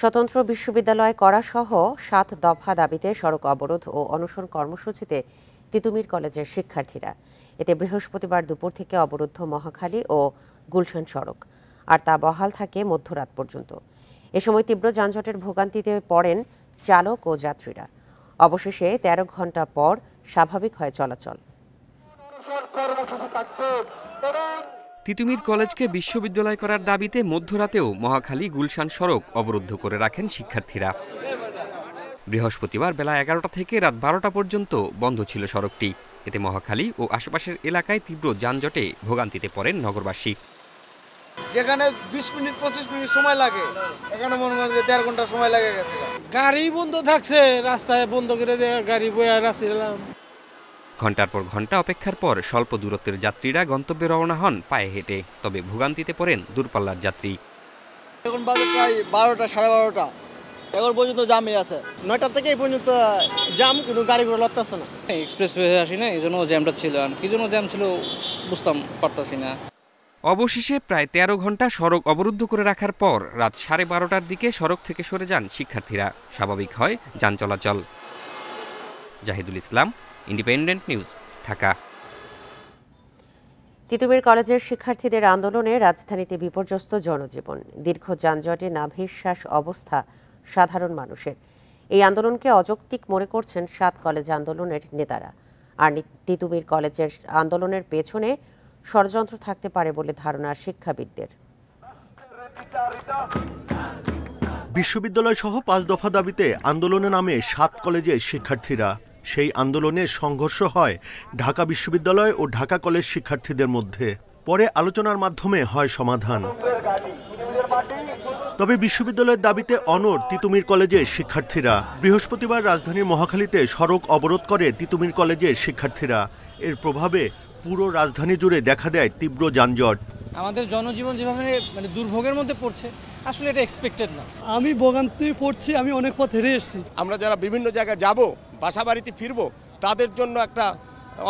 স্বতন্ত্র বিশ্ববিদ্যালয় করা সহ ৭ দফা দাবিতে সড়ক অবরোধ ও অনশন কর্মসূচিতে তিতুমির কলেজের শিক্ষার্থীরা। এতে বৃহস্পতিবার দুপুর থেকে অবরুদ্ধ মহাখালী ও গুলশান সড়ক, আর তা বহাল থাকে মধ্যরাত পর্যন্ত। এ সময় তীব্র যানজটের ভোগান্তিতে পড়েন চালক ও যাত্রীরা। অবশেষে ১৩ ঘণ্টা পর স্বাভাবিক হয় চলাচল। তিতুমির কলেজকে বিশ্ববিদ্যালয় করার দাবিতে মধ্যরাতেও মহাখালী গুলশান সড়ক অবরুদ্ধ করে রাখেন শিক্ষার্থীরা। বৃহস্পতিবার বেলা ১১টা থেকে রাত ১২টা পর্যন্ত বন্ধ ছিল সড়কটি। এতে মহাখালী ও আশেপাশের এলাকায় তীব্র যানজটে ভোগান্তিতে পড়েন নগরবাসী। যেখানে ২০ মিনিট ২৫ মিনিট সময় লাগে, এখানে মনে হয় ১.৫ ঘন্টা সময় লাগে গেছে। গাড়ি বন্ধ থাকছে, রাস্তায় বন্ধ করে গাড়ি বয়ে রাখছিলাম। ঘণ্টার পর ঘণ্টা অপেক্ষার পর স্বল্প দূরত্বের যাত্রীরা গন্তব্যে রওনা হন পায়ে হেঁটে। তবে ভোগান্তিতে পড়েন দূরপাল্লার যাত্রী। এখন বাজে প্রায় ১২টা, সাড়ে ১২টা, এখন পর্যন্ত জামই আছে। ৯টা থেকে এই পর্যন্ত জাম, কোনো গাড়িগুলো লড়তেছে না। এক্সপ্রেসওয়ে আসি না, এই জন্য জ্যামটা ছিল। আর কি জন্য জ্যাম ছিল বুঝতাম পারতাছি না। অবশেষে প্রায় ১৩ ঘণ্টা সড়ক অবরুদ্ধ করে রাখার পর রাত ১২:৩০টার দিকে সড়ক থেকে সরে যান শিক্ষার্থীরা। স্বাভাবিক হয় যান চলাচল। জাহিদুল ইসলাম, ইন্ডিপেন্ডেন্ট নিউজ, ঢাকা। তিতুমির কলেজের শিক্ষার্থীদের আন্দোলনে রাজধানীতে বিপর্যস্ত জনজীবন। দীর্ঘ যানজটে নাভিশ্বাস অবস্থা সাধারণ মানুষের। এই আন্দোলনকে অযৌক্তিক মনে করছেন ৭ কলেজ আন্দোলনের নেতারা। আর তিতুমির কলেজের আন্দোলনের পেছনে ষড়যন্ত্র থাকতে পারে বলে ধারণা শিক্ষাবিদদের। বিশ্ববিদ্যালয় সহ ৫ দফা দাবিতে আন্দোলনে নামে ৭ কলেজের শিক্ষার্থীরা। সেই আন্দোলনে সংঘর্ষ হয় ঢাকা বিশ্ববিদ্যালয় ও ঢাকা কলেজ শিক্ষার্থীদের মধ্যে। পরে আলোচনার মাধ্যমে হয় সমাধান। তবে বিশ্ববিদ্যালয়ের দাবিতে অনড় তিতুমির কলেজের শিক্ষার্থীরা। বৃহস্পতিবার রাজধানীর মহাখালীতে সড়ক অবরোধ করে তিতুমির কলেজের শিক্ষার্থীরা। এর প্রভাবে পুরো রাজধানী জুড়ে দেখা দেয় তীব্র যানজট। আমাদের জনজীবন যেভাবে দুর্ভোগের মধ্যে পড়ছে, আসলে এটা এক্সপেক্টেড না। আমি ভোগান্তি পড়ছি, আমি অনেক পথ হেরে এসেছি। আমরা যারা বিভিন্ন জায়গায় যাব, বাসা বাড়িতে ফিরবো, তাদের জন্য একটা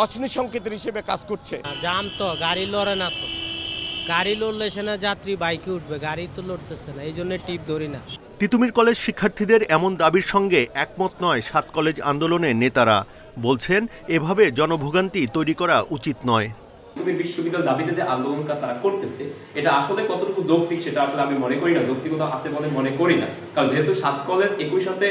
অশনি সংকেতের হিসেবে কাজ করছে। জাম তো, গাড়ি লড়ে না তো। গাড়ি লড়লে সেনা যাত্রী বাইকে উঠবে, গাড়ি তো লড়তেছে না, এই জন্য টিপ ধরি না। তিতুমির কলেজ শিক্ষার্থীদের এমন দাবির সঙ্গে একমত নয় ৭ কলেজ আন্দোলনের নেতারা। বলছেন এভাবে জনভোগান্তি তৈরি করা উচিত নয়। তিতুমির বিশ্ববিদ্যালয় দাবিতে যে আন্দোলনটা তারা করতেছে, এটা আসলে কতটুকু যৌক্তিক সেটা আসলে আমি মনে করি না, যৌক্তিকতা আছে বলে মনে করি না। কারণ যেহেতু ৭ কলেজ একই সাথে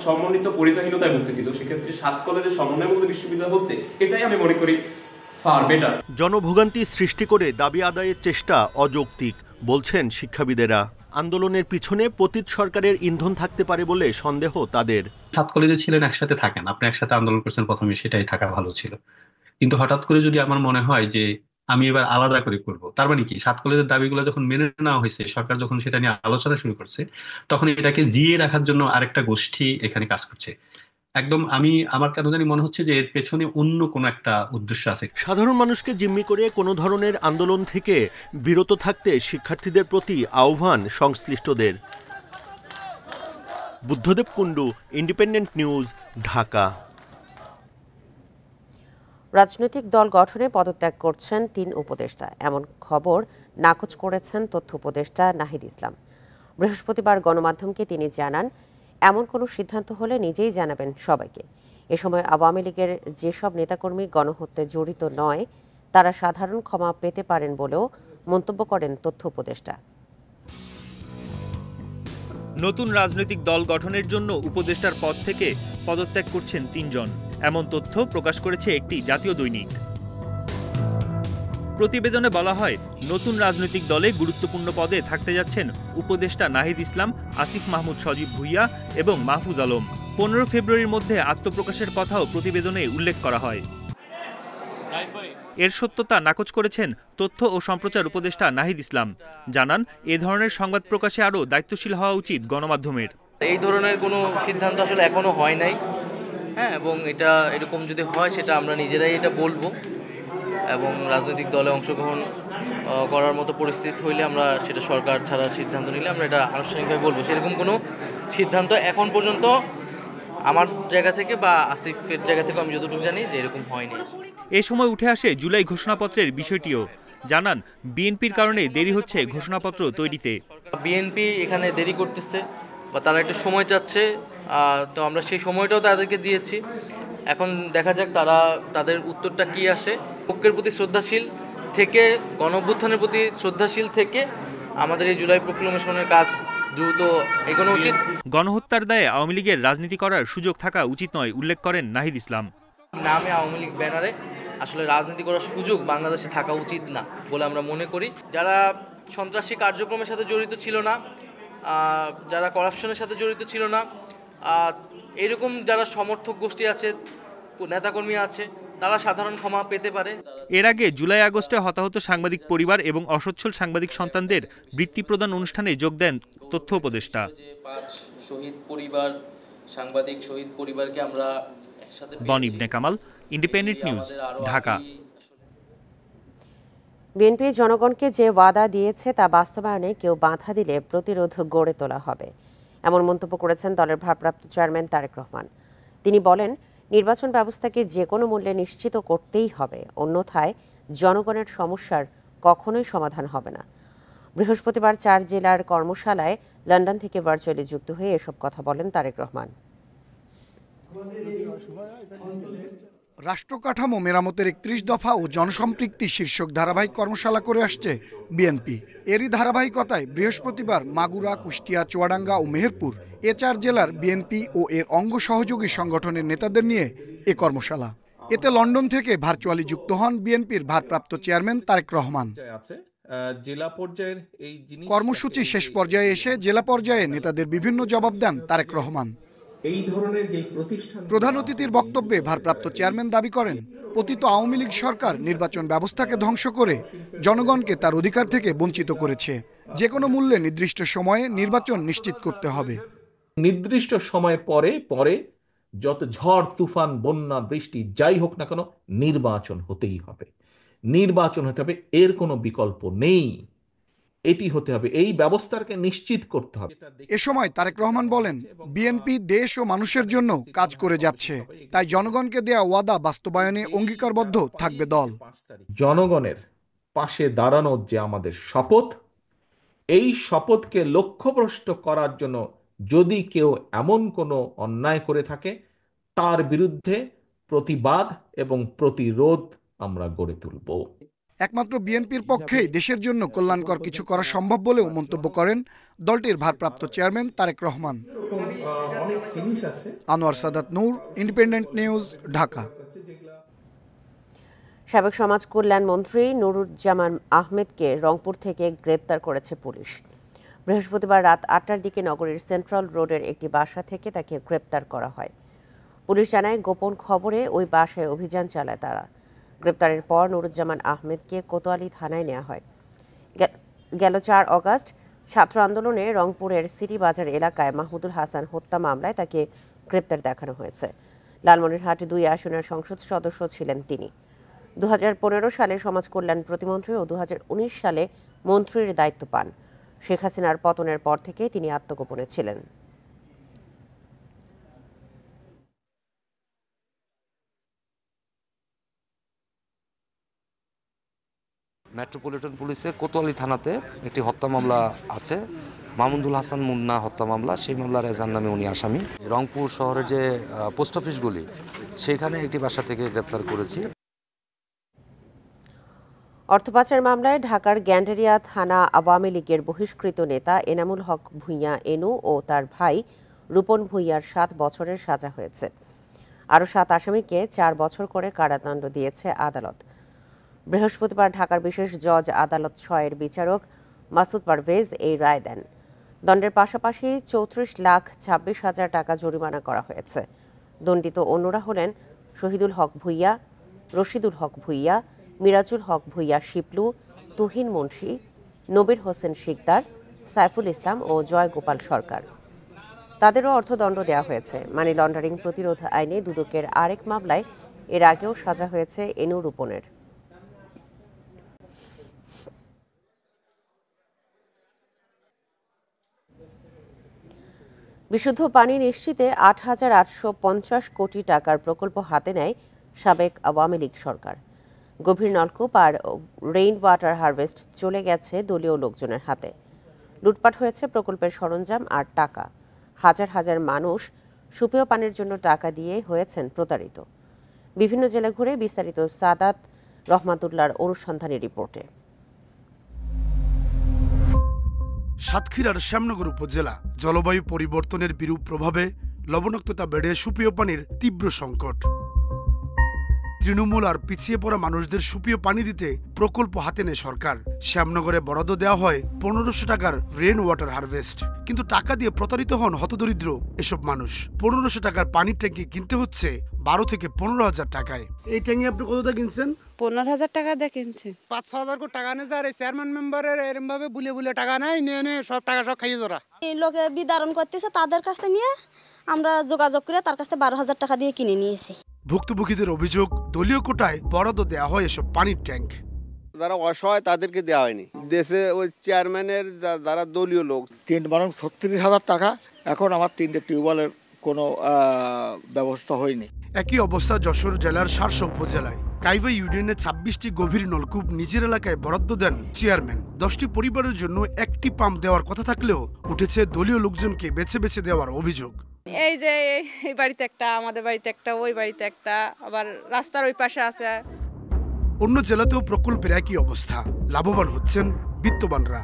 সমন্বিত পরিচয়হীনতায় ভুগতেছিল, সেক্ষেত্রে ৭ কলেজের সমন্বয়ের মধ্যে বিশ্ববিদ্যালয় হচ্ছে, এটাই আমি মনে করি ফার বেটার। জনভোগান্তি সৃষ্টি করে দাবি আদায়ের চেষ্টা অযৌক্তিক বলছেন শিক্ষাবিদেরা। আন্দোলনের পিছনে পতিত সরকারের ইন্ধন থাকতে পারে বলে সন্দেহ তাদের। ৭ কলেজে ছিলেন, একসাথে থাকেন, আপনি একসাথে আন্দোলন করছেন, প্রথমে সেটাই থাকা ভালো ছিল। কিন্তু হঠাৎ করে যদি আমার মনে হয় যে আমি এবার আলাদা করে করব, তার মানে কি ৭ কলেজের দাবিগুলো যখন মেনে নেওয়া হয়েছে, সরকার যখন সেটা নিয়ে আলোচনা শুরু করছে, তখন এটাকে জিইয়ে রাখার জন্য আরেকটা গোষ্ঠী এখানে কাজ করছে। একদম আমার কেন জানি মনে হচ্ছে যে এর পেছনে অন্য কোনো একটা উদ্দেশ্য আছে। সাধারণ মানুষকে জিম্মি করে কোনো ধরনের আন্দোলন থেকে বিরত থাকতে শিক্ষার্থীদের প্রতি আহ্বান সংশ্লিষ্টদের। Buddhadeb Kundu, independent News, Dhaka. রাজনৈতিক দল গঠনে পদত্যাগ করছেন ৩ উপদেষ্টা, এমন খবর নাকচ করেছেন তথ্য উপদেষ্টা নাহিদ ইসলাম। বৃহস্পতিবার গণমাধ্যমকে তিনি জানান, এমন কোনো সিদ্ধান্ত হলে নিজেই জানাবেন সবাইকে। এ সময় আওয়ামী লীগের যেসব নেতাকর্মী গণহত্যায় জড়িত নয়, তারা সাধারণ ক্ষমা পেতে পারেন বলেও মন্তব্য করেন তথ্য উপদেষ্টা। নতুন রাজনৈতিক দল গঠনের জন্য উপদেষ্টার পদ থেকে পদত্যাগ করছেন ৩ জন, এমন তথ্য প্রকাশ করেছে একটি জাতীয় দৈনিক। প্রতিবেদনে বলা হয়, নতুন রাজনৈতিক দলে গুরুত্বপূর্ণ পদে থাকতে যাচ্ছেন উপদেষ্টা নাহিদ ইসলাম, আসিফ মাহমুদ সজীব ভুইয়া এবং মাহফুজ আলম। ১৫ ফেব্রুয়ারির মধ্যে আত্মপ্রকাশের কথাও প্রতিবেদনে উল্লেখ করা হয়। এর সত্যতা নাকচ করেছেন তথ্য ও সম্প্রচার উপদেষ্টা নাহিদ ইসলাম। জানান, এ ধরনের সংবাদ প্রকাশে আরও দায়িত্বশীল হওয়া উচিত গণমাধ্যমের। এই ধরনের কোনো সিদ্ধান্ত আসলে এখনো হয় নাই, হ্যাঁ, এবং এটা এরকম যদি হয় সেটা আমরা নিজেরাই এটা বলবো, এবং রাজনৈতিক দলে অংশগ্রহণ করার মতো পরিস্থিতি হইলে আমরা সেটা সরকার ছাড়ার সিদ্ধান্ত নিলে আমরা এটা আনুষ্ঠানিকভাবে বলবো। সেরকম কোনো সিদ্ধান্ত এখন পর্যন্ত আমার জায়গা থেকে বা আসিফের জায়গা থেকে আমি যতটুকু জানি যে এরকম হয়নি। এ সময় উঠে আসে জুলাই ঘোষণাপত্রের বিষয়টিও। জানান বিএনপির কারণে দেরি হচ্ছে ঘোষণাপত্র তৈরিতে। বিএনপি এখানে দেরি করতেছে বা তারা একটা সময় চাচ্ছে, তো আমরা সেই সময়টাও তাদেরকে দিয়েছি। এখন দেখা যাক তাদের উত্তরটা কি আসে। ঐক্যের প্রতি শ্রদ্ধাশীল থেকে, গণঅভ্যুত্থানের প্রতি শ্রদ্ধাশীল থেকে আমাদের এই জুলাই প্রক্লেমেশনের কাজ দ্রুত এগোনো উচিত। গণহত্যার দায়ে আওয়ামী লীগের রাজনীতি করার সুযোগ থাকা উচিত নয় উল্লেখ করেন নাহিদ ইসলাম। নামে আওয়ামী লীগ ব্যানারে আসলে রাজনীতি করার সুযোগ বাংলাদেশে থাকা উচিত না বলে আমরা মনে করি। যারা সন্ত্রাসী কার্যক্রমের সাথে জড়িত ছিল না, যারা করাপশনের সাথে জড়িত ছিল না, এরকম যারা সমর্থক গোষ্ঠী আছে, নেতাকর্মী আছে, তারা সাধারণ ক্ষমা পেতে পারে। এর আগে জুলাই আগস্টে হতাহত সাংবাদিক পরিবার এবং অসচ্ছল সাংবাদিক সন্তানদের বৃত্তি প্রদান অনুষ্ঠানে যোগ দেন তথ্য উপদেষ্টা। 5 শহীদ পরিবার, সাংবাদিক শহীদ পরিবারকে আমরা একসাথে। Boni Ibne Kamal, Independent News, Dhaka. বিএনপি জনগণকে যে ওয়াদা দিয়েছে তা বাস্তবায়নে কেউ বাধা দিলে প্রতিরোধ গড়ে তোলা হবে, এমন মন্তব্য করেছেন দলের ভারপ্রাপ্ত চেয়ারম্যান তারেক রহমান। তিনি বলেন, নির্বাচন ব্যবস্থাকে যে কোনো মূল্যে নিশ্চিত করতেই হবে, অন্যথায় জনগণের সমস্যার কখনোই সমাধান হবে না। বৃহস্পতিবার 4 জেলার কর্মশালায় লন্ডন থেকে ভার্চুয়ালি যুক্ত হয়ে এসব কথা বলেন তারেক রহমান। রাষ্ট্রকাঠামো মেরামতের 31 দফা ও জনসম্পৃক্তি শীর্ষক ধারাবাহিক কর্মশালা করে আসছে বিএনপি। এরই ধারাবাহিকতায় বৃহস্পতিবার মাগুরা, কুষ্টিয়া, চুয়াডাঙ্গা ও মেহেরপুর 4 জেলার বিএনপি ও এর অঙ্গ সহযোগী সংগঠনের নেতাদের নিয়ে এ কর্মশালা। এতে লন্ডন থেকে ভার্চুয়ালি যুক্ত হন বিএনপির ভারপ্রাপ্ত চেয়ারম্যান তারেক রহমান। কর্মসূচি শেষ পর্যায়ে এসে জেলা পর্যায়ে নেতাদের বিভিন্ন জবাব দেন তারেক রহমান। এই ধরনের যে প্রতিষ্ঠান, প্রধান অতিথির বক্তব্যে ভারপ্রাপ্ত চেয়ারম্যান দাবি করেন, পতিত আওয়ামী লীগ সরকার নির্বাচন ব্যবস্থাকে ধ্বংস করে জনগণকে তার অধিকার থেকে বঞ্চিত করেছে। যে কোনো মূল্যে নির্দিষ্ট সময়ে নির্বাচন নিশ্চিত করতে হবে। নির্দিষ্ট সময় পরে যত ঝড়, তুফান, বন্যা, বৃষ্টি যাই হোক না কেন, নির্বাচন হতেই হবে। নির্বাচন হতে হবে, এর কোনো বিকল্প নেই। এটি হতে হবে, এই ব্যবস্থাকে নিশ্চিত করতে হবে। এ সময় তারেক রহমান বলেন, বিএনপি দেশ ও মানুষের জন্য কাজ করে যাচ্ছে, তাই জনগণকে দেয়া ওয়াদা বাস্তবায়নে অঙ্গীকারবদ্ধ থাকবে দল। জনগণের পাশে দাঁড়ানোর যে আমাদের শপথ, এই শপথকে লক্ষ্যভ্রষ্ট করার জন্য যদি কেউ এমন কোনো অন্যায় করে থাকে, তার বিরুদ্ধে প্রতিবাদ এবং প্রতিরোধ আমরা গড়ে তুলব। একমাত্র বিএনপির পক্ষেই দেশের জন্য কল্যাণকর কিছু করা সম্ভব বলেও মন্তব্য করেন দলটির ভারপ্রাপ্ত চেয়ারম্যান তারেক রহমান। আনোয়ার সাদাত নূর, ইন্ডিপেন্ডেন্ট নিউজ, ঢাকা। সাবেক সমাজ কল্যাণ মন্ত্রী নুরুজ্জামান আহমেদকে রংপুর থেকে গ্রেপ্তার করেছে পুলিশ। বৃহস্পতিবার রাত 8টার দিকে নগরীর সেন্ট্রাল রোডের একটি বাসা থেকে তাকে গ্রেপ্তার করা হয়। পুলিশ জানায়, গোপন খবরে ওই বাসায় অভিযান চালায় তারা। গ্রেপ্তারের পর নুরুজ্জামান আহমেদকে কোতোয়ালি থানায় নেওয়া হয়। গেল 4 অগস্ট ছাত্র আন্দোলনে রংপুরের সিটি বাজার এলাকায় মাহমুদুল হাসান হত্যা মামলায় তাকে গ্রেপ্তার দেখানো হয়েছে। লালমনিরহাট 2 আসনের সংসদ সদস্য ছিলেন তিনি। 2015 সালে সমাজ কল্যাণ প্রতিমন্ত্রী ও 2019 সালে মন্ত্রীর দায়িত্ব পান। শেখ হাসিনার পতনের পর থেকে তিনি আত্মগোপনে ছিলেন। মেট্রোপলিটন পুলিশের কোতোয়ালি থানাতে একটি হত্যা মামলা আছে, মাহমুদুল হাসান মুন্না হত্যা মামলা। সেই মামলার এজাহার নামে উনি আসামি। রংপুর শহরের যে পোস্ট অফিসগুলি, সেখানে একটি বাসা থেকে গ্রেপ্তার করেছি। অর্থ পাচার মামলায় ঢাকার গ্যান্ডারিয়া থানা আওয়ামী লীগের বহিষ্কৃত নেতা এনামুল হক ভূঁইয়া এনু ও তার ভাই রূপন ভূঁইয়ার 7 বছরের সাজা হয়েছে। আরও 7 আসামিকে 4 বছর করে কারাদণ্ড দিয়েছে আদালত। বৃহস্পতিবার ঢাকার বিশেষ জজ আদালত 6-এর বিচারক মাসুদ পারভেজ এই রায় দেন। দণ্ডের পাশাপাশি 34,26,000 টাকা জরিমানা করা হয়েছে। দণ্ডিত অন্যরা হলেন শহীদুল হক ভূঁইয়া, রশিদুল হক ভূঁইয়া, মিরাজুল হক ভূঁইয়া শিপলু, তুহিন মুন্সি, নবীর হোসেন শিকদার, সাইফুল ইসলাম ও জয় গোপাল সরকার। তাদেরও অর্থদণ্ড দেওয়া হয়েছে। মানি লন্ডারিং প্রতিরোধ আইনে দুদকের আরেক মামলায় এর আগেও সাজা হয়েছে এনু রূপনের। বিশুদ্ধ পানি নিশ্চিতে 8,850 কোটি টাকার প্রকল্প হাতে নেয় সাবেক আওয়ামী লীগ সরকার। গভীর নলকূপ আর রেইন ওয়াটার হারভেস্ট চলে গেছে দলীয় লোকজনের হাতে। লুটপাট হয়েছে প্রকল্পের সরঞ্জাম আর টাকা। হাজার হাজার মানুষ সুপেয় পানির জন্য টাকা দিয়ে হয়েছেন প্রতারিত। বিভিন্ন জেলা ঘুরে বিস্তারিত সাদাত রহমাতুল্লাহর অনুসন্ধানী রিপোর্টে। সাতক্ষীরার শ্যামনগর উপজেলা। জলবায়ু পরিবর্তনের বিরূপ প্রভাবে লবণাক্ততা বেড়ে সুপেয় পানির তীব্র সংকট। তৃণমূল আর পিছিয়ে পড়া মানুষদের সুপেয় পানি দিতে প্রকল্প হাতে নেয় সরকার। শ্যামনগরে বরাদ্দ দেওয়া হয় 1500 টাকার রেন ওয়াটার হারভেস্ট, কিন্তু টাকা দিয়ে প্রতারিত হন হতদরিদ্র এসব মানুষ। 1500 টাকার পানির ট্যাঙ্কি কিনতে হচ্ছে 12 থেকে 15,000 টাকায়। এই ট্যাঙ্কি আপনি কতটা কিনছেন? 15,000 টাকা দিয়ে কিনছি। 5-6,000 করে টাকা নেই, আর চেয়ারম্যান মেম্বারের এরকম ভাবে বুলে বুলে টাকা নেই, নিয়ে সব টাকা সব খাইয়ে জোরা। এই লোকে বিতরণ করতেছে, তাদের কাছ থেকে নিয়ে আমরা যোগাযোগ করে তার কাছ থেকে 12,000 টাকা দিয়ে কিনে নিয়েছি। ভুক্তভোগীদের অভিযোগ, দলীয় কোটায় বরাদ্দ দেওয়া হয় এসব পানির ট্যাঙ্ক। যারা অসহায় তাদেরকে দেওয়া হয়নি। দেশে ওই চেয়ারম্যানের যারা দলীয় লোক 36,000 টাকা, এখন আমার 3টে টিউবওয়েলের কোনো ব্যবস্থা হয়নি। একই অবস্থা যশোর জেলার শার্শা উপজেলায়। কাইবা ইউনিয়নে 26টি গভীর নলকূপ নিজের এলাকায় বরাদ্দ দেন চেয়ারম্যান। 10টি পরিবারের জন্য একটি পাম্প দেওয়ার কথা থাকলেও উঠেছে দলীয় লোকজনকে বেছে বেছে দেওয়ার অভিযোগ। এই যে এই বাড়িতে একটা, আমাদের বাড়িতে একটা, ওই বাড়িতে একটা, আবার রাস্তার ওই পাশে আছে। অন্য জেলাতেও প্রকল্পের একই অবস্থা। লাভবান হচ্ছেন বিত্তবানরা।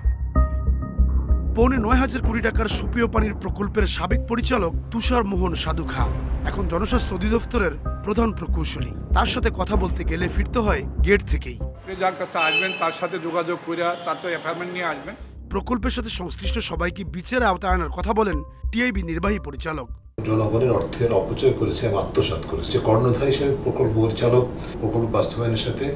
9,500 কোটি টাকার সুপেয় পানির প্রকল্পের সাবেক পরিচালক তুষার মোহন সাধুখা এখন জনস্বাস্থ্য অধিদপ্তরের প্রধান প্রকৌশলী। তার সাথে কথা বলতে গেলে ফিরতে হয় গেট থেকেই। যার কাছে আসবেন তার সাথে যোগাযোগ করে তার তো অ্যাপয়েন্টমেন্ট নিয়ে আসবেন। প্রকল্পের সাথে সংশ্লিষ্ট সবাইকে বিচারে আওতায় আনার কথা বলেন টিআইবি নির্বাহী পরিচালক। জনগণের অর্থের অপচয় করেছে এবং আত্মসাৎ করেছে। কর্ণধার হিসেবে প্রকল্প পরিচালক, প্রকল্প বাস্তবায়নের সাথে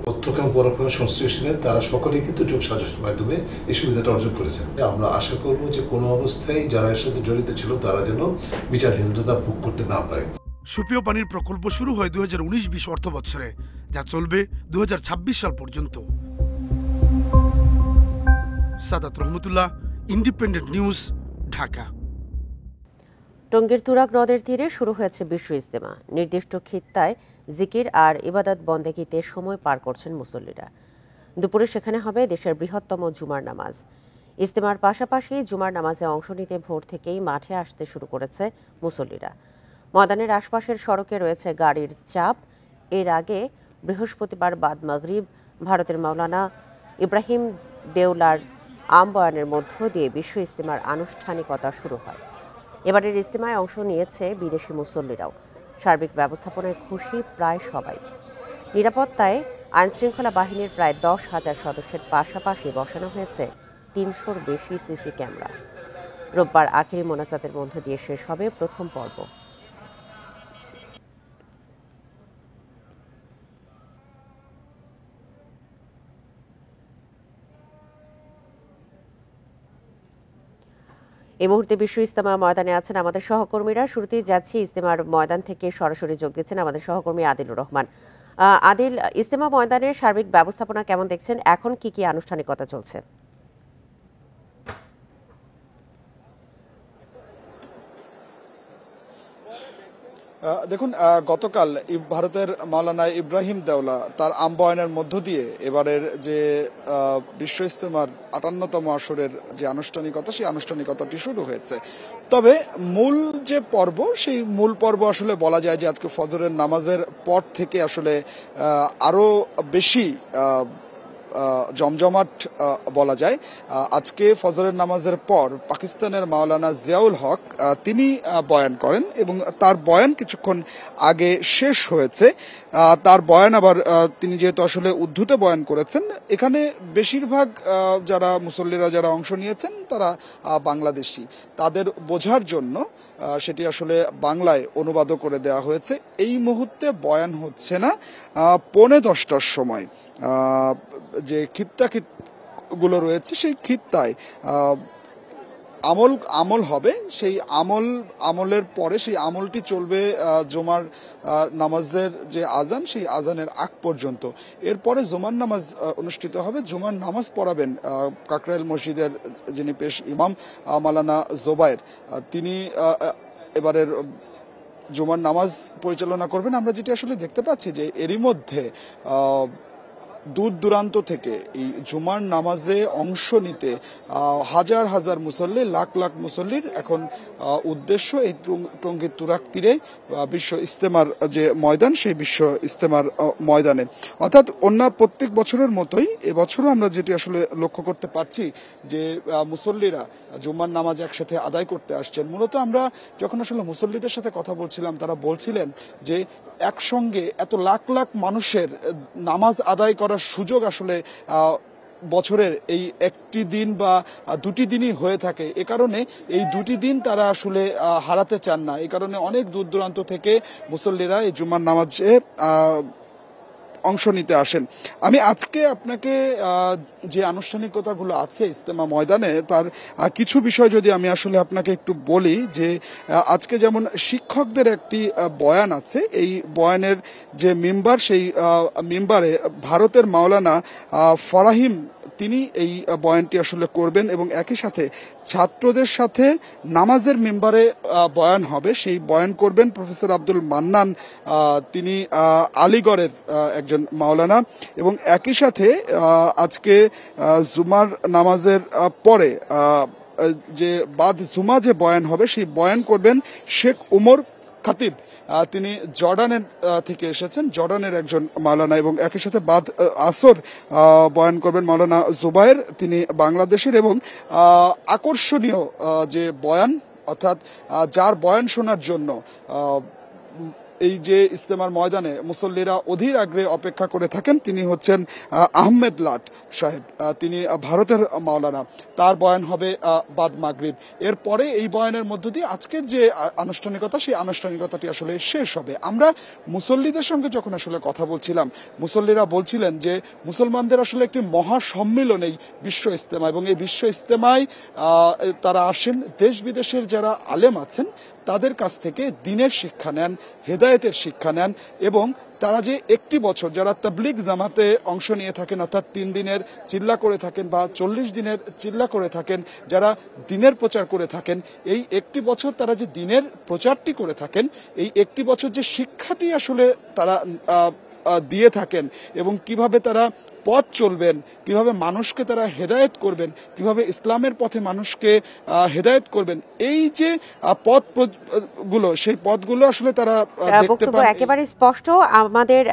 প্রত্যক্ষ এবং পরোক্ষভাবে সংশ্লিষ্ট ছিলেন, তারা সকলেই কিন্তু যোগ সাজসের মাধ্যমে এই সুবিধাটা অর্জন করেছেন। আমরা আশা করব যে কোনো অবস্থায় যারা এর সাথে জড়িত ছিল তারা যেন বিচারহীনতা ভোগ করতে না পারে। সুপেয় পানির প্রকল্প শুরু হয় 2019-20 অর্থ বছরে, যা চলবে 2026 সাল পর্যন্ত। সাদাত রহমতুল্লাহ, ইন্ডিপেন্ডেন্ট নিউজ, ঢাকা। টঙ্গীর তুরাগ নদের তীরে শুরু হয়েছে বিশ্ব ইজতেমা। নির্দিষ্ট খিত্তায় জিকির আর ইবাদত বন্দেগীতে সময় পার করছেন মুসল্লিরা। দুপুরে সেখানে হবে দেশের বৃহত্তম জুমার নামাজ। ইজতেমার পাশাপাশি জুমার নামাজে অংশ নিতে ভোর থেকেই মাঠে আসতে শুরু করেছে মুসল্লিরা। ময়দানের আশপাশের সড়কে রয়েছে গাড়ির চাপ। এর আগে বৃহস্পতিবার বাদ মাগরিব ভারতের মাওলানা ইব্রাহিম দেওলার আম বয়ানের মধ্য দিয়ে বিশ্ব ইজতেমার আনুষ্ঠানিকতা শুরু হয়। এবারের ইজতেমায় অংশ নিয়েছে বিদেশি মুসল্লিরাও। সার্বিক ব্যবস্থাপনায় খুশি প্রায় সবাই। নিরাপত্তায় আইনশৃঙ্খলা বাহিনীর প্রায় 10,000 সদস্যের পাশাপাশি বসানো হয়েছে 300-র বেশি সিসি ক্যামেরা। রোববার আখেরি মোনাজাতের মধ্য দিয়ে শেষ হবে প্রথম পর্ব। এই মুহূর্তে বিশ্ব ইজতেমা ময়দানে আছেন আমাদের সহকর্মীরা। শুরুতেই যাচ্ছি ইজতেমার ময়দান থেকে সরাসরি যোগ দিচ্ছেন আমাদের সহকর্মী আদিলুর রহমান। আদিল, ইজতেমা ময়দানের সার্বিক ব্যবস্থাপনা কেমন দেখছেন? এখন কি কি আনুষ্ঠানিকতা চলছে? দেখুন, গতকাল ভারতের মাওলানা ইব্রাহিম দেওলা তার আম বয়ানের মধ্য দিয়ে এবারের যে বিশ্ব ইজতেমার 58তম আসরের যে আনুষ্ঠানিকতা, সেই আনুষ্ঠানিকতাটি শুরু হয়েছে। তবে মূল যে পর্ব, সেই মূল পর্ব আসলে বলা যায় যে আজকে ফজরের নামাজের পর থেকে আসলে আরো বেশি জমজমাট বলা যায়। আজকে ফজরের নামাজের পর পাকিস্তানের মাওলানা জিয়াউল হক তিনি বয়ান করেন এবং তার বয়ান কিছুক্ষণ আগে শেষ হয়েছে। তার বয়ান আবার তিনি যেহেতু আসলে উর্দুতে বয়ান করেছেন, এখানে বেশিরভাগ যারা মুসল্লিরা যারা অংশ নিয়েছেন তারা বাংলাদেশি। তাদের বোঝার জন্য সেটি আসলে বাংলায় অনুবাদও করে দেওয়া হয়েছে। এই মুহূর্তে বয়ান হচ্ছে না। 10:45টার সময় যে খিত্তাগুলো রয়েছে সেই খিত্তায় আমল হবে। সেই আমলের পরে সেই আমলটি চলবে জুমার নামাজের যে আজান, সেই আজানের আগ পর্যন্ত। এরপরে জুমার নামাজ অনুষ্ঠিত হবে। জুমার নামাজ পড়াবেন কাকরাইল মসজিদের যিনি পেশ ইমাম মাওলানা জোবায়ের। তিনি এবারের জুমার নামাজ পরিচালনা করবেন। আমরা যেটি আসলে দেখতে পাচ্ছি যে এরই মধ্যে দূর দূরান্ত থেকে এই জুমার নামাজে অংশ নিতে হাজার হাজার মুসল্লি, লাখ লাখ মুসল্লির এখন উদ্দেশ্য এই টঙ্গীর তুরাগ তীরে বিশ্ব ইজতেমার যে ময়দান, সেই বিশ্ব ইজতেমার ময়দানে। অর্থাৎ অন্য প্রত্যেক বছরের মতোই এবছরও আমরা যেটি আসলে লক্ষ্য করতে পারছি যে মুসল্লিরা জুমার নামাজ একসাথে আদায় করতে আসছেন। মূলত আমরা যখন আসলে মুসল্লিদের সাথে কথা বলছিলাম, তারা বলছিলেন যে একসঙ্গে এত লাখ লাখ মানুষের নামাজ আদায় করার সুযোগ আসলে বছরের এই একটি দিন বা দুটি দিনই হয়ে থাকে। এ কারণে এই দুটি দিন তারা আসলে হারাতে চান না। এই কারণে অনেক দূর দূরান্ত থেকে মুসল্লিরা এই জুমার নামাজে অংশ নিতে আসেন। আমি আজকে আপনাকে যে আনুষ্ঠানিকতাগুলো আছে ইজতেমা ময়দানে, তার কিছু বিষয় যদি আমি আসলে আপনাকে একটু বলি যে আজকে যেমন শিক্ষকদের একটি বয়ান আছে, এই বয়ানের যে মিম্বার, সেই মিম্বারে ভারতের মাওলানা ফরাহিম তিনি এই বয়ানটি আসলে করবেন এবং একই সাথে ছাত্রদের সাথে নামাজের মিম্বারে বয়ান হবে। সেই বয়ান করবেন প্রফেসর আব্দুল মান্নান, তিনি আলিগড়ের একজন মাওলানা। এবং একই সাথে আজকে জুমার নামাজের পরে যে বাদ জুমা যে বয়ান হবে, সেই বয়ান করবেন শেখ উমর খাতিব, তিনি জর্ডানের থেকে এসেছেন, জর্ডানের একজন মাওলানা। এবং একই সাথে বাদ আসর বয়ান করবেন মাওলানা জুবায়ের, তিনি বাংলাদেশের। এবং আকর্ষণীয় যে বয়ান, অর্থাৎ যার বয়ান শোনার জন্য এই যে ইজতেমার ময়দানে মুসল্লিরা অধীর আগ্রহে অপেক্ষা করে থাকেন, তিনি হচ্ছেন আহমেদ লাট সাহেব, তিনি ভারতের মাওলানা। তার বয়ান হবে বাদ মাগরিব। এরপরে এই বয়ানের মধ্য দিয়ে আজকের যে আনুষ্ঠানিকতা, সেই আনুষ্ঠানিকতাটি আসলে শেষ হবে। আমরা মুসল্লিদের সঙ্গে যখন আসলে কথা বলছিলাম, মুসল্লিরা বলছিলেন যে মুসলমানদের আসলে একটি মহা সম্মিলন এই বিশ্ব ইজতেমা, এবং এই বিশ্ব ইজতেমায় তারা আসেন দেশ বিদেশের যারা আলেম আছেন তাদের কাছ থেকে দিনের শিক্ষা নেন, হেদায়েতের শিক্ষা নেন। এবং তারা যে একটি বছর যারা তাবলিগ জামাতে অংশ নিয়ে থাকেন, অর্থাৎ 3 দিনের চিল্লা করে থাকেন বা 40 দিনের চিল্লা করে থাকেন, যারা দিনের প্রচার করে থাকেন, এই একটি বছর তারা যে দিনের প্রচারটি করে থাকেন, এই একটি বছর যে শিক্ষাটি আসলে তারা দিয়ে থাকেন এবং কিভাবে তারা পথ চলবেন, কিভাবে মানুষকে তারা হেদায়েত করবেন, কিভাবে ইসলামের পথে মানুষকে হেদায়েত করবেন, এই যে পথগুলো, সেই পথগুলো আসলে তারা দেখতে পান। একেবারে স্পষ্ট। আমাদের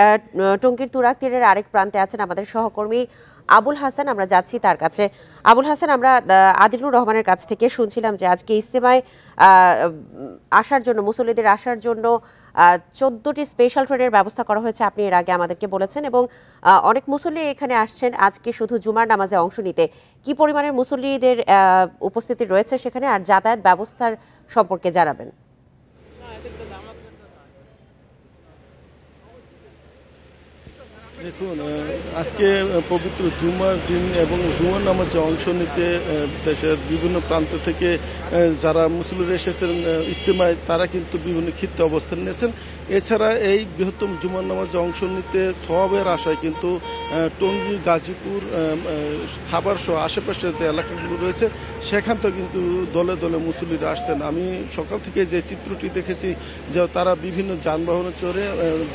টঙ্গীর তুরাগ তীরের আরেক প্রান্তে আছেন আমাদের সহকর্মী আবুল হাসান, আমরা যাচ্ছি তার কাছে। আবুল হাসান, আমরা আদিলুর রহমানের কাছ থেকে শুনছিলাম যে আজকে ইজতেমায় আসার জন্য, মুসল্লিদের আসার জন্য 14টি স্পেশাল ট্রেনের ব্যবস্থা করা হয়েছে, আপনি এর আগে আমাদেরকে বলেছেন। এবং অনেক মুসল্লি এখানে আসছেন আজকে শুধু জুমার নামাজে অংশ নিতে। কি পরিমাণের মুসল্লিদের উপস্থিতি রয়েছে সেখানে, আর যাতায়াত ব্যবস্থার সম্পর্কে জানাবেন। দেখুন, আজকে পবিত্র জুমার দিন এবং জুমার নামাজে অংশ নিতে দেশের বিভিন্ন প্রান্ত থেকে যারা মুসল্লিরা এসেছেন ইজতেমায়, তারা কিন্তু বিভিন্ন ক্ষেত্রে অবস্থান নিয়েছেন। এছাড়া এই বৃহত্তম জুমার নামাজে অংশ নিতে সওয়াবের আশায় কিন্তু টঙ্গী, গাজীপুর, সাভার সহ আশেপাশে যে এলাকাগুলো রয়েছে সেখান থেকে কিন্তু দলে দলে মুসল্লিরা আসছেন। আমি সকাল থেকে যে চিত্রটি দেখেছি যে তারা বিভিন্ন যানবাহনে চড়ে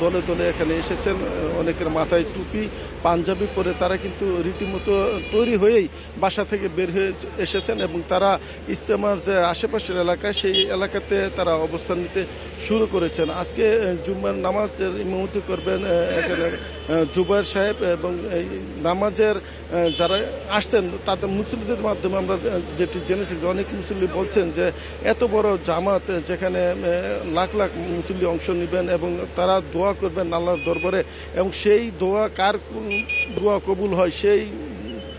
দলে দলে এখানে এসেছেন। অনেকের মাথায় টুপি, পাঞ্জাবি পরে তারা কিন্তু রীতিমতো তৈরি হয়েই বাসা থেকে বের হয়ে এসেছেন এবং তারা ইজতেমার যে আশেপাশের এলাকা, সেই এলাকাতে তারা অবস্থান নিতে শুরু করেছেন। আজকে জুম্মার নামাজের ইমামতি করবেন এখানে জুবায়ের সাহেব এবং এই নামাজের যারা আসছেন তাদের মুসল্লিদের মাধ্যমে আমরা যেটি জেনেছি যে অনেক মুসল্লি বলছেন যে এত বড় জামাত যেখানে লাখ লাখ মুসল্লি অংশ নেবেন এবং তারা দোয়া করবেন আল্লাহর দরবারে, এবং সেই দোয়া কার দোয়া কবুল হয়, সেই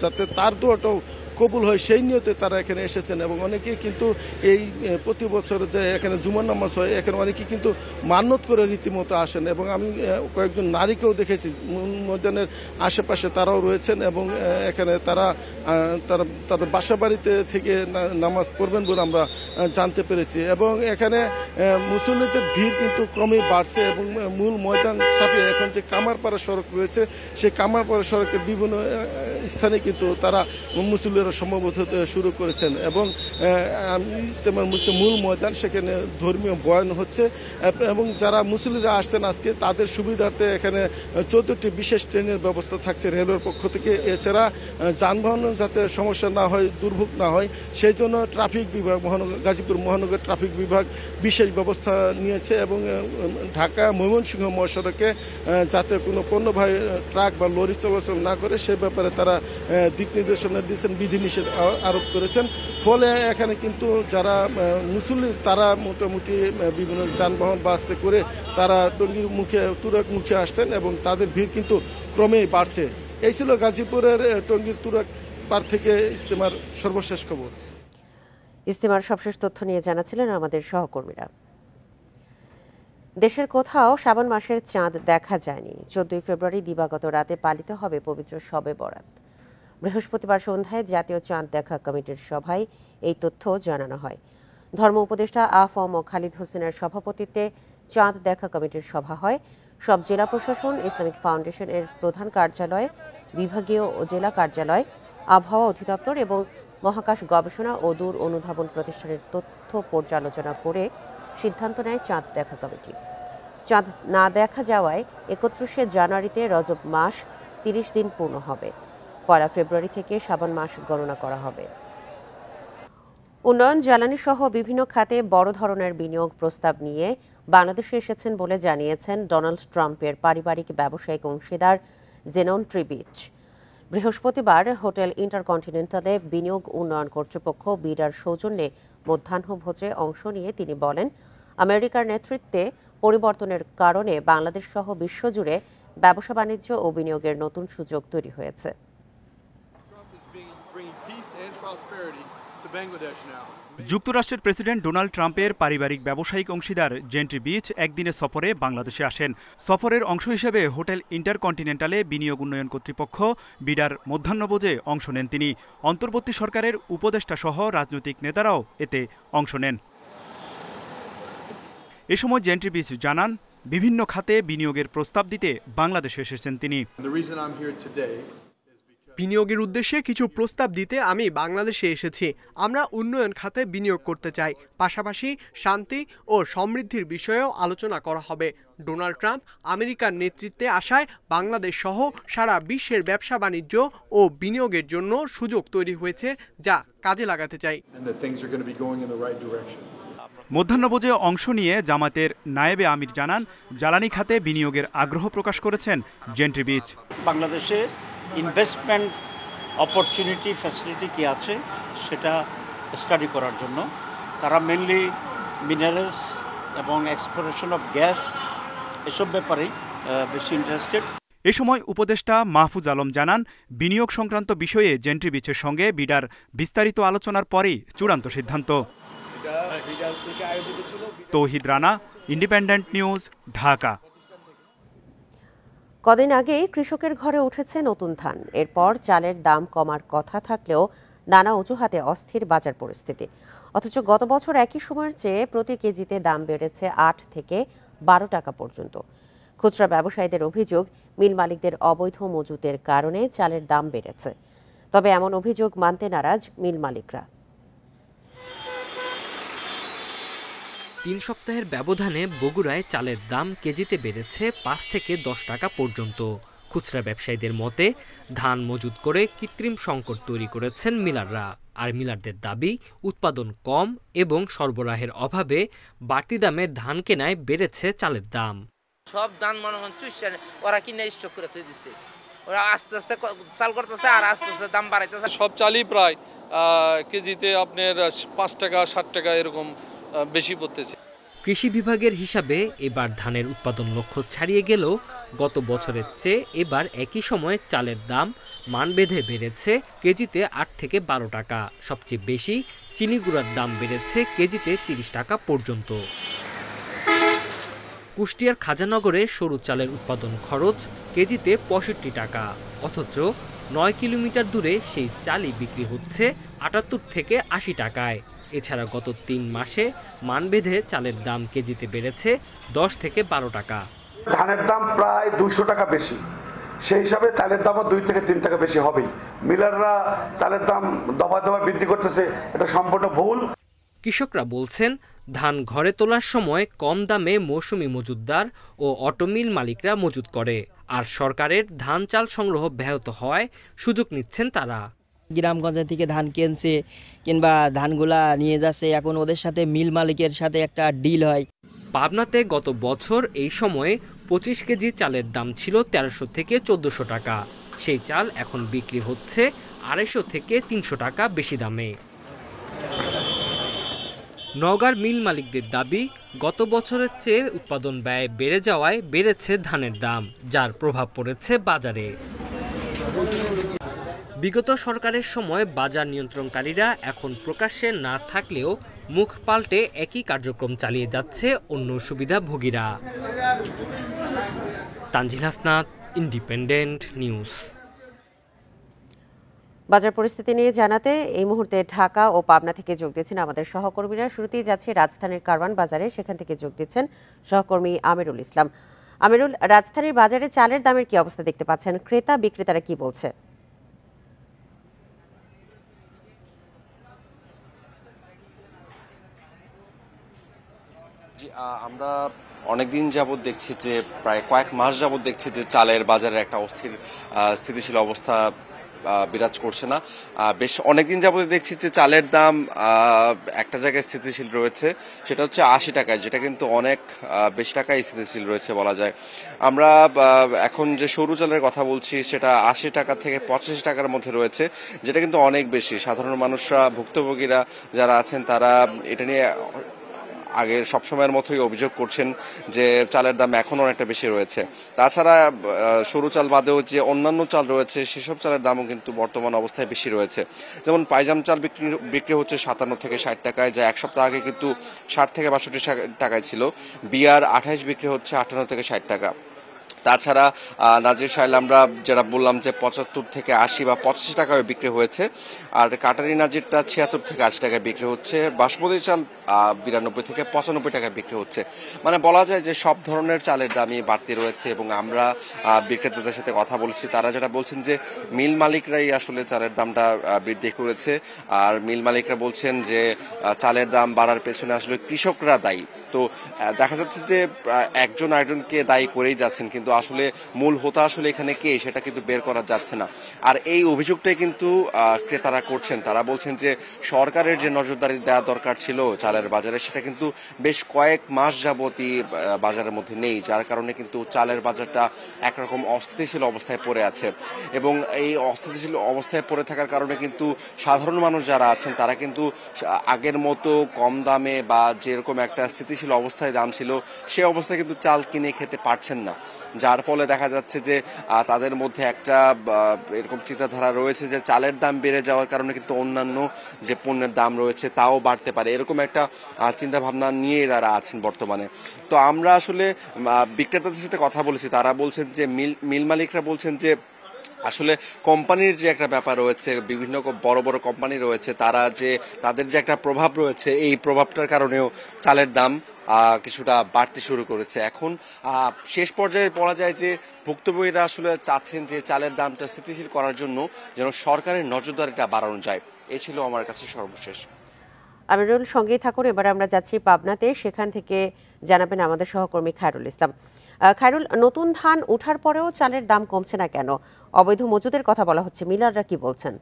যাতে তার দোয়াটাও কবুল হয় সেই নিয়তে তারা এখানে এসেছেন। এবং অনেকেই কিন্তু এই প্রতি বছর যে এখানে জুমার নামাজ হয়, এখানে অনেকেই কিন্তু মান্যত করে রীতিমতো আসেন। এবং আমি কয়েকজন নারীকেও দেখেছি ময়দানের আশেপাশে, তারাও রয়েছেন এবং এখানে তারা তাদের বাসা বাড়িতে থেকে নামাজ পড়বেন বলে আমরা জানতে পেরেছি। এবং এখানে মুসল্লিদের ভিড় কিন্তু ক্রমেই বাড়ছে এবং মূল ময়দান ছাপিয়ে এখন যে কামারপাড়া সড়ক রয়েছে, সেই কামারপাড়া সড়কের বিভিন্ন স্থানে কিন্তু তারা মুসল্লিরা করা সম্ভবত শুরু করেছেন এবং ইজতেমার মূল ময়দান সেখানে ধর্মীয় বয়ান হচ্ছে এবং যারা মুসল্লিরা আসছেন আজকে তাদের সুবিধার্থে এখানে 14টি বিশেষ ট্রেনের ব্যবস্থা থাকছে রেলওয়ের পক্ষ থেকে। এছাড়া যানবাহন যাতে সমস্যা না হয়, দুর্ভোগ না হয় সেই জন্য ট্রাফিক বিভাগ গাজীপুর মহানগর ট্রাফিক বিভাগ বিশেষ ব্যবস্থা নিয়েছে এবং ঢাকা ময়মনসিংহ মহাসড়কে যাতে কোনো পণ্যবাহী ট্রাক বা লরি চলাচল না করে সে ব্যাপারে তারা দিক নির্দেশনা দিয়েছেন, বিধিনিষেধ আরোপ করেছেন। ফলে এখানে কিন্তু যারা মুসল্লি তারা মোটামুটি বিভিন্ন যানবাহন বাসে করে তারা টঙ্গীর মুখে তুরাগ মুখে আসছেন এবং তাদের ভিড় কিন্তু ক্রমেই বাড়ছে। এই ছিল গাজীপুরের টঙ্গীর তুরাগ পার থেকে ইজতেমার সর্বশেষ খবর। ইজতেমার সবশেষ তথ্য নিয়ে জানাচ্ছিলেন আমাদের সহকর্মীরা। দেশের কোথাও শ্রাবণ মাসের চাঁদ দেখা যায়নি। 14 ফেব্রুয়ারি দিবাগত রাতে পালিত হবে পবিত্র শবে বরাত। বৃহস্পতিবার সন্ধ্যায় জাতীয় চাঁদ দেখা কমিটির সভায় এই তথ্য জানানো হয়। ধর্ম উপদেষ্টা আ.ফ.ম. খালিদ হোসেনের সভাপতিত্বে চাঁদ দেখা কমিটির সভা হয়। সব জেলা প্রশাসন, ইসলামিক ফাউন্ডেশন এর প্রধান কার্যালয়, বিভাগীয় ও জেলা কার্যালয়, আবহাওয়া অধিদপ্তর এবং মহাকাশ গবেষণা ও দূর অনুধাবন প্রতিষ্ঠানের তথ্য পর্যালোচনা করে সিদ্ধান্ত নেয় চাঁদ দেখা কমিটি। চাঁদ না দেখা যাওয়ায় 31 জানুয়ারিতে রজব মাস 30 দিন পূর্ণ হবে। 1 ফেব্রুয়ারি থেকে শ্রাবণ মাস গণনা করা হবে। উন্নয়ন, জ্বালানি সহ বিভিন্ন খাতে বড় ধরনের বিনিয়োগ প্রস্তাব নিয়ে বাংলাদেশে এসেছেন বলে জানিয়েছেন ডোনাল্ড ট্রাম্পের পারিবারিক ব্যবসায়িক অংশীদার জেনন ট্রিবিচ। বৃহস্পতিবার হোটেল ইন্টারকন্টিনেন্টালে বিনিয়োগ উন্নয়ন কর্তৃপক্ষ বিডার সৌজন্যে মধ্যাহ্নভোজে অংশ নিয়ে তিনি বলেন, আমেরিকার নেতৃত্বে পরিবর্তনের কারণে বাংলাদেশ সহ বিশ্বজুড়ে ব্যবসা বাণিজ্য ও বিনিয়োগের নতুন সুযোগ তৈরি হয়েছে। যুক্তরাষ্ট্রের প্রেসিডেন্ট ডোনাল্ড ট্রাম্পের পারিবারিক ব্যবসায়িক অংশীদার জেন ট্রিবিচ একদিনের সফরে বাংলাদেশে আসেন। সফরের অংশ হিসেবে হোটেল ইন্টারকন্টিনেন্টালে বিনিয়োগ উন্নয়ন কর্তৃপক্ষ বিডার মধ্যাহ্নভোজে অংশ নেন তিনি। অন্তর্বর্তী সরকারের উপদেষ্টা সহ রাজনৈতিক নেতারাও এতে অংশ নেন। এ সময় জেন ট্রিবিচ জানান, বিভিন্ন খাতে বিনিয়োগের প্রস্তাব দিতে বাংলাদেশে এসেছেন তিনি। বিনিয়োগের উদ্দেশ্যে কিছু প্রস্তাব দিতে আমি বাংলাদেশে এসেছি। আমরা উন্নয়ন খাতে বিনিয়োগ করতে চাই, পাশাপাশি শান্তি ও সমৃদ্ধির বিষয়েও আলোচনা করা হবে। ডোনাল্ড ট্রাম্প আমেরিকার নেতৃত্বে আসায় বাংলাদেশ সহ সারা বিশ্বের ব্যবসা বাণিজ্য ও বিনিয়োগের জন্য সুযোগ তৈরি হয়েছে, যা কাজে লাগাতে চাই। মধ্যাহ্নভোজে অংশ নিয়ে জামাতের নায়েবে আমির জানান, জ্বালানি খাতে বিনিয়োগের আগ্রহ প্রকাশ করেছেন জেন ট্রিবিচ। বাংলাদেশে ইনভেস্টমেন্ট অপরচুনিটি ফ্যাসিলিটি কি আছে সেটা স্টাডি করার জন্য তারা মেনলি মিনারেলস এবং এক্সপ্লোরেশন অফ গ্যাস এসব ব্যাপারেই বেশি ইন্টারেস্টেড। এ সময় উপদেষ্টা মাহফুজ আলম জানান, বিনিয়োগ সংক্রান্ত বিষয়ে জেন ট্রিবিচের সঙ্গে বিডার বিস্তারিত আলোচনার পরেই চূড়ান্ত সিদ্ধান্ত। তৌহিদ রানা, ইন্ডিপেন্ডেন্ট নিউজ, ঢাকা। কদিন আগে কৃষকের ঘরে উঠেছে নতুন ধান। এরপর চালের দাম কমার কথা থাকলেও নানা অজুহাতে অস্থির বাজার পরিস্থিতি। অথচ গত বছর একই সময়ের চেয়ে প্রতি কেজিতে দাম বেড়েছে 8 থেকে 12 টাকা পর্যন্ত। খুচরা ব্যবসায়ীদের অভিযোগ, মিল মালিকদের অবৈধ মজুতের কারণে চালের দাম বেড়েছে। তবে এমন অভিযোগ মানতে নারাজ মিল মালিকরা। 3 সপ্তাহের ব্যবধানে বগুড়ায় চালের দাম কেজিতে বেড়েছে 5 থেকে 10 টাকা পর্যন্ত। খুচরা ব্যবসায়ীদের মতে, ধান মজুত করে কৃত্রিম সংকট তৈরি করেছেন মিলাররা। আর মিলারদের দাবি, উৎপাদন কম এবং সরবরাহের অভাবে বাড়তি দামে ধান কেনায় বেড়েছে চালের দাম। সব ধান মনে হয় ওরা কিনে স্টক করে তুই দিচ্ছে, ওরা আস্তে আস্তে চাল করতেছে আর আস্তে আস্তে দাম বাড়াইতেছে। সব চালই প্রায় কেজিতে আপনার 5 টাকা 60 টাকা এরকম বেশি পড়তেছে। কৃষি বিভাগের হিসাবে এবার ধানের উৎপাদন লক্ষ্য ছাড়িয়ে গেলেও গত বছরের চেয়ে এবার একই সময়ে চালের দাম মান বেঁধে বেড়েছে কেজিতে 8 থেকে 12 টাকা। সবচেয়ে বেশি চিনি গুঁড়ার দাম বেড়েছে কেজিতে 30 টাকা পর্যন্ত। কুষ্টিয়ার খাজানগরে সরু চালের উৎপাদন খরচ কেজিতে 65 টাকা, অথচ 9 কিলোমিটার দূরে সেই চালই বিক্রি হচ্ছে 78 থেকে 80 টাকায়। এছাড়া গত 3 মাসে মানবেঁধে চালের দাম কেজিতে বেড়েছে 10 থেকে 12 টাকা। ধানের দাম প্রায় 200 টাকা বেশি, সেই হিসাবে চালের দামও 2 থেকে 3 টাকা বেশি হবেই। মিলাররা চালের দাম দফায় দফায় বৃদ্ধি করতেছে, এটা সম্পূর্ণ ভুল। কৃষকরা বলছেন ধান ঘরে তোলার সময় কম দামে মৌসুমি মজুতদার ও অটোমিল মালিকরা মজুত করে, আর সরকারের ধান চাল সংগ্রহ ব্যাহত হওয়ায় সুযোগ নিচ্ছেন তারা। গ্রামগঞ্জ থেকে ধান কিনছে কিংবা ধানগুলা নিয়ে যাচ্ছে, এখন ওদের সাথে মিল মালিকের সাথে একটা ডিল হয়। পাবনাতে গত বছর এই সময়ে 25 কেজি চালের দাম ছিল 1300 থেকে 1400 টাকা। সেই চাল এখন বিক্রি হচ্ছে 250 থেকে 300 টাকা বেশি দামে। নওগাঁর মিল মালিকদের দাবি, গত বছরের চেয়ে উৎপাদন ব্যয় বেড়ে যাওয়ায় বেড়েছে ধানের দাম, যার প্রভাব পড়েছে বাজারে। বিগত সরকারের সময় বাজার নিয়ন্ত্রণকারীরা এখন প্রকাশ্যে না থাকলেও মুখ পাল্টে একই কার্যক্রম চালিয়ে যাচ্ছে অন্য সুবিধাভোগীরা। Tanzil Hasnat, Independent News. বাজার পরিস্থিতি নিয়ে জানাতে এই মুহূর্তে ঢাকা ও পাবনা থেকে যোগ দিচ্ছেন আমাদের সহকর্মীরা। শুরুতেই যাচ্ছে রাজধানীর কারওয়ান বাজারে, সেখান থেকে যোগ দিচ্ছেন সহকর্মী আমিরুল ইসলাম। আমিরুল, রাজধানীর বাজারে চালের দামের কি অবস্থা দেখতে পাচ্ছেন? ক্রেতা বিক্রেতারা কি বলছে? আমরা অনেকদিন যাবত দেখছি যে প্রায় কয়েক মাস যাবত দেখছি যে চালের বাজারে একটা অস্থির স্থিতিশীল অবস্থা বিরাজ করছে না। বেশ অনেকদিন যাবত দেখছি যে চালের দাম একটা জায়গায় স্থিতিশীল রয়েছে, সেটা হচ্ছে 80 টাকায়, যেটা কিন্তু অনেক বেশি টাকায় স্থিতিশীল রয়েছে বলা যায়। আমরা এখন যে সরু চালের কথা বলছি সেটা 80 টাকা থেকে 85 টাকার মধ্যে রয়েছে, যেটা কিন্তু অনেক বেশি। সাধারণ মানুষরা, ভুক্তভোগীরা যারা আছেন তারা এটা নিয়ে আগের সবসময়ের মতোই অভিযোগ করছেন যে চালের দাম এখন অনেকটা বেশি রয়েছে। তাছাড়া সরু চাল বাদেও যে অন্যান্য চাল রয়েছে সেসব চালের দামও কিন্তু বর্তমান অবস্থায় বেশি রয়েছে। যেমন পাইজাম চাল বিক্রি হচ্ছে 57 থেকে 60 টাকায়, যা এক সপ্তাহ আগে কিন্তু 60 থেকে 62 টাকায় ছিল। বিয়ার 28 বিক্রি হচ্ছে 58 থেকে 60 টাকা। তাছাড়া নাজির শাইল আমরা যেটা বললাম যে 75 থেকে 80 বা 85 টাকায় বিক্রি হয়েছে, আর কাটারি নাজিরটা 76 থেকে 80 টাকায় বিক্রি হচ্ছে। বাসমতি চাল 92 থেকে 95 টাকায় বিক্রি হচ্ছে। মানে বলা যায় যে সব ধরনের চালের দামই বাড়তি রয়েছে। এবং আমরা বিক্রেতাদের সাথে কথা বলছি, তারা যেটা বলছেন যে মিল মালিকরাই আসলে চালের দামটা বৃদ্ধি করেছে। আর মিল মালিকরা বলছেন যে চালের দাম বাড়ার পেছনে আসলে কৃষকরা দায়ী। তো দেখা যাচ্ছে যে একজন আরেকজনকে দায়ী করেই যাচ্ছেন, কিন্তু আসলে মূল হোতা আসলে এখানে কে সেটা কিন্তু বের করা যাচ্ছে না। আর এই অভিযোগটাই কিন্তু ক্রেতারা করছেন। তারা বলছেন যে সরকারের যে নজরদারি দেওয়া দরকার ছিল চালের বাজারে, সেটা কিন্তু বেশ কয়েক মাস যাবতই বাজারের মধ্যে নেই, যার কারণে কিন্তু চালের বাজারটা একরকম অস্থিতিশীল অবস্থায় পড়ে আছে। এবং এই অস্থিতিশীল অবস্থায় পড়ে থাকার কারণে কিন্তু সাধারণ মানুষ যারা আছেন তারা কিন্তু আগের মতো কম দামে বা যেরকম একটা স্থিতিশীল অবস্থায় দাম ছিল সে অবস্থায় কিন্তু চাল কিনে খেতে পারছেন না, যার ফলে দেখা যাচ্ছে যে তাদের মধ্যে একটা এরকম চিন্তাধারা রয়েছে যে চালের দাম বেড়ে যাওয়ার কারণে কিন্তু অন্যান্য যে পণ্যের দাম রয়েছে তাও বাড়তে পারে, এরকম একটা চিন্তা ভাবনা নিয়ে তারা আছেন বর্তমানে। তো আমরা আসলে বিক্রেতাদের সাথে কথা বলেছি, তারা বলছেন যে মিল মালিকরা বলছেন যে আসলে কোম্পানির যে একটা ব্যাপার রয়েছে, বিভিন্ন বড় বড় কোম্পানি রয়েছে, তারা যে তাদের যে একটা প্রভাব রয়েছে, এই প্রভাবটার কারণেও চালের দাম কিছুটা বাড়তে শুরু করেছে। এখন শেষ পর্যায়ে বলা যায় যে ভুক্তভোগীরা আসলে চাচ্ছেন যে চালের দামটা স্থিতিশীল করার জন্য যেন সরকারের নজরদারিটা বাড়ানো যায়। এই ছিল আমার কাছে সর্বশেষ। আমিরুল, সঙ্গেই থাকুন। এবার আমরা যাচ্ছি পাবনাতে, সেখান থেকে জানাবেন আমাদের সহকর্মী খায়রুল ইসলাম। খায়রুল, নতুন ধান ওঠার পরেও চালের দাম কমছে না কেন? অবৈধ মজুদের কথা বলা হচ্ছে, মিলাররা কি বলছেন?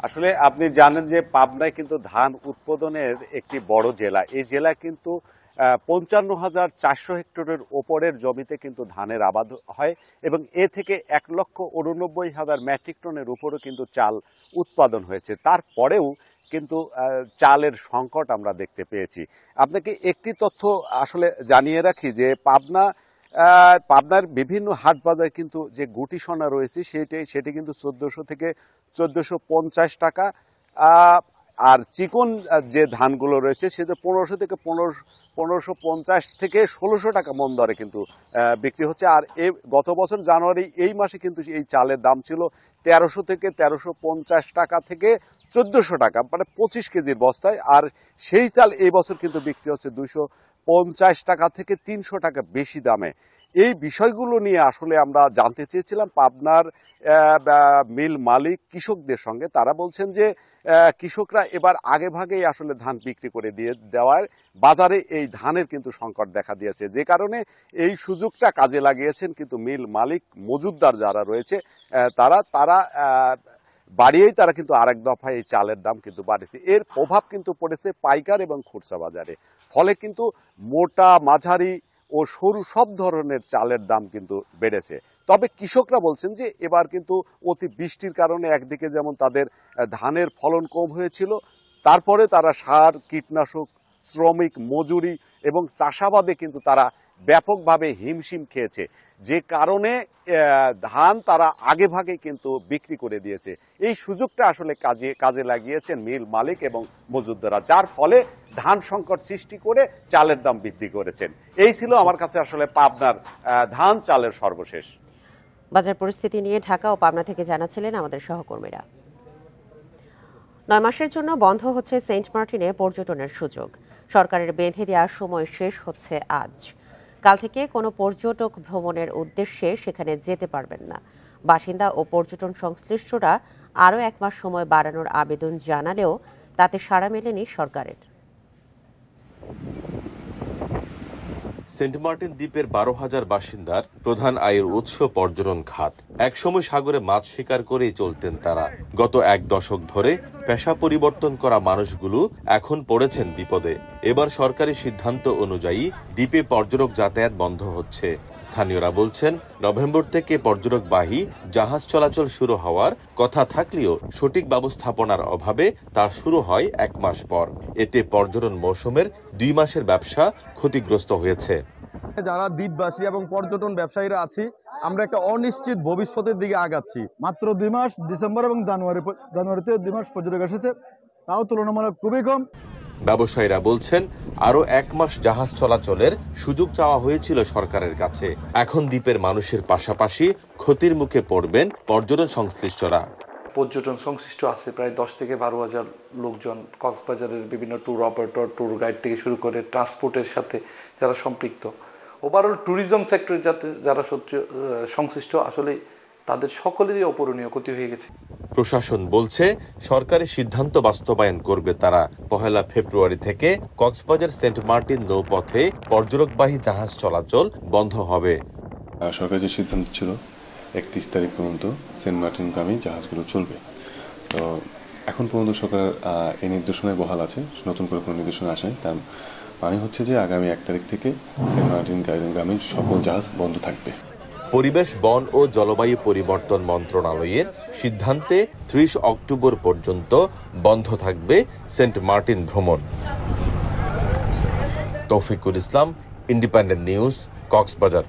আসলে আপনি জানেন যে পাবনায় কিন্তু ধান উৎপাদনের একটি বড় জেলা। এই জেলা কিন্তু 55,400 হেক্টরের ওপরের জমিতে কিন্তু ধানের আবাদ হয় এবং এ থেকে 1,89,000 মেট্রিক টনের উপরও কিন্তু চাল উৎপাদন হয়েছে। তারপরেও কিন্তু চালের সংকট আমরা দেখতে পেয়েছি। আপনাকে একটি তথ্য আসলে জানিয়ে রাখি যে পাবনার বিভিন্ন হাট বাজার কিন্তু যে গুটি সোনা রয়েছে সেটি কিন্তু 1400 থেকে 1450 টাকা, আর চিকন যে ধানগুলো রয়েছে সেটা 1500 থেকে 1550 থেকে 1600 টাকা মন দরে কিন্তু বিক্রি হচ্ছে। আর গত বছর জানুয়ারি এই মাসে কিন্তু এই চালের দাম ছিল 1300 থেকে 1350 টাকা থেকে 1400 টাকা, মানে 25 কেজির বস্তায়। আর সেই চাল এই বছর কিন্তু বিক্রি হচ্ছে 250 টাকা থেকে 300 টাকা বেশি দামে। এই বিষয়গুলো নিয়ে আসলে আমরা জানতে চেয়েছিলাম পাবনার মিল মালিক কৃষকদের সঙ্গে। তারা বলছেন যে কৃষকরা এবার আগে ভাগেই আসলে ধান বিক্রি করে দেওয়ার বাজারে এই ধানের কিন্তু সংকট দেখা দিয়েছে, যে কারণে এই সুযোগটা কাজে লাগিয়েছেন কিন্তু মিল মালিক মজুতদার যারা রয়েছে তারা বাড়িয়েই তারা কিন্তু আরেক দফায় এই চালের দাম কিন্তু বাড়িয়েছে। এর প্রভাব কিন্তু পড়েছে পাইকার এবং খুচরা বাজারে, ফলে কিন্তু মোটা, মাঝারি ও সরু সব ধরনের চালের দাম কিন্তু বেড়েছে। তবে কৃষকরা বলছেন যে এবার কিন্তু অতি বৃষ্টির কারণে একদিকে যেমন তাদের ধানের ফলন কম হয়েছিল, তারপরে তারা সার, কীটনাশক, শ্রমিক, মজুরি এবং চাষাবাদে কিন্তু তারা ব্যাপকভাবে হিমশিম খেয়েছে, যে কারণে ধান তারা আগে ভাগে কিন্তু বিক্রি করে দিয়েছে। এই সুযোগটা আসলে কাজে লাগিয়েছেন মিল মালিক এবং মজুতদাররা, যার ফলে ধান সংকট সৃষ্টি করে চালের দাম বৃদ্ধি করেছেন। এই ছিল আমার কাছে আসলে পাবনার ধান চালের সর্বশেষ বাজার পরিস্থিতি নিয়ে ঢাকা ও পাবনা থেকে জানাচ্ছিলেন আমাদের সহকর্মীরা। 9 মাসের জন্য বন্ধ হচ্ছে সেন্ট মার্টিনে পর্যটনের সুযোগ। সরকারের বেঁধে দেওয়ার সময় শেষ হচ্ছে আজ। কাল থেকে কোনো পর্যটক ভ্রমণের উদ্দেশ্যে সেখানে যেতে পারবেন না। বাসিন্দা ও পর্যটন সংশ্লিষ্টরা আরও 1 মাস সময় বাড়ানোর আবেদন জানালেও তাতে সাড়া মেলেনি সরকারের। সেন্ট মার্টিন দ্বীপের 12,000 বাসিন্দার প্রধান আয়ের উৎস পর্যটন খাত। একসময় সাগরে মাছ শিকার করেই চলতেন তারা। গত 1 দশক ধরে পেশা পরিবর্তন করা মানুষগুলো এখন পড়েছেন বিপদে। এবার সরকারি সিদ্ধান্ত অনুযায়ী দ্বীপে পর্যটক যাতায়াত বন্ধ হচ্ছে। স্থানীয়রা বলছেন, নভেম্বর থেকে পর্যটকবাহী জাহাজ চলাচল শুরু হওয়ার কথা থাকলেও সঠিক ব্যবস্থাপনার অভাবে তা শুরু হয় 1 মাস পর। এতে পর্যটন মৌসুমের 2 মাসের ব্যবসা ক্ষতিগ্রস্ত হয়েছে। যারা দ্বীপবাসী এবং পর্যটন ব্যবসায়ীরা আছি, আমরা একটা অনিশ্চিত ভবিষ্যতের দিকে আগাচ্ছি। মাত্র 2 মাস, ডিসেম্বর এবং জানুয়ারিতে 2 মাস পর্যটক এসেছে, তাও তুলনামূলক খুবই কম। ব্যবসায়ীরা বলছেন, আরো 1 মাস জাহাজ চলাচলের সুযোগ চাওয়া হয়েছিল সরকারের কাছে। এখন দ্বীপের মানুষের পাশাপাশি ক্ষতির মুখে পড়বেন পর্যটন সংশ্লিষ্টরা। পর্যটন সংশ্লিষ্ট আছে প্রায় 10 থেকে 12,000 লোকজন। কক্সবাজারের বিভিন্ন ট্যুর অপারেটর, ট্যুর গাইড থেকে শুরু করে ট্রান্সপোর্টের সাথে যারা সম্পৃক্ত, ওভারঅল ট্যুরিজম সেক্টরে যারা সংশ্লিষ্ট, আসলে তাদের সকলেরই অপূরণীয় ক্ষতি হয়ে গেছে। প্রশাসন বলছে, সরকারি সিদ্ধান্ত বাস্তবায়ন করবে তারা। 1 ফেব্রুয়ারি থেকে কক্সবাজার সেন্ট মার্টিন নৌপথে পর্যটকবাহী জাহাজ চলাচল বন্ধ হবে। সরকারের যে সিদ্ধান্ত ছিল 31 তারিখ পর্যন্ত সেন্ট মার্টিনগামী জাহাজগুলো চলবে। তো এখন পর্যন্ত সরকার এই নির্দেশনায় বহাল আছে, নতুন করে কোনো নির্দেশনা আসেনি। তার মানে হচ্ছে যে আগামী 1 তারিখ থেকে সেন্ট মার্টিনগামী সকল জাহাজ বন্ধ থাকবে। পরিবেশ, বন ও জলবায়ু পরিবর্তন মন্ত্রণালয়ের সিদ্ধান্তে 30 অক্টোবর পর্যন্ত বন্ধ থাকবে সেন্ট মার্টিন ভ্রমণ। তৌফিকুল ইসলাম, ইন্ডিপেন্ডেন্ট নিউজ, কক্সবাজার।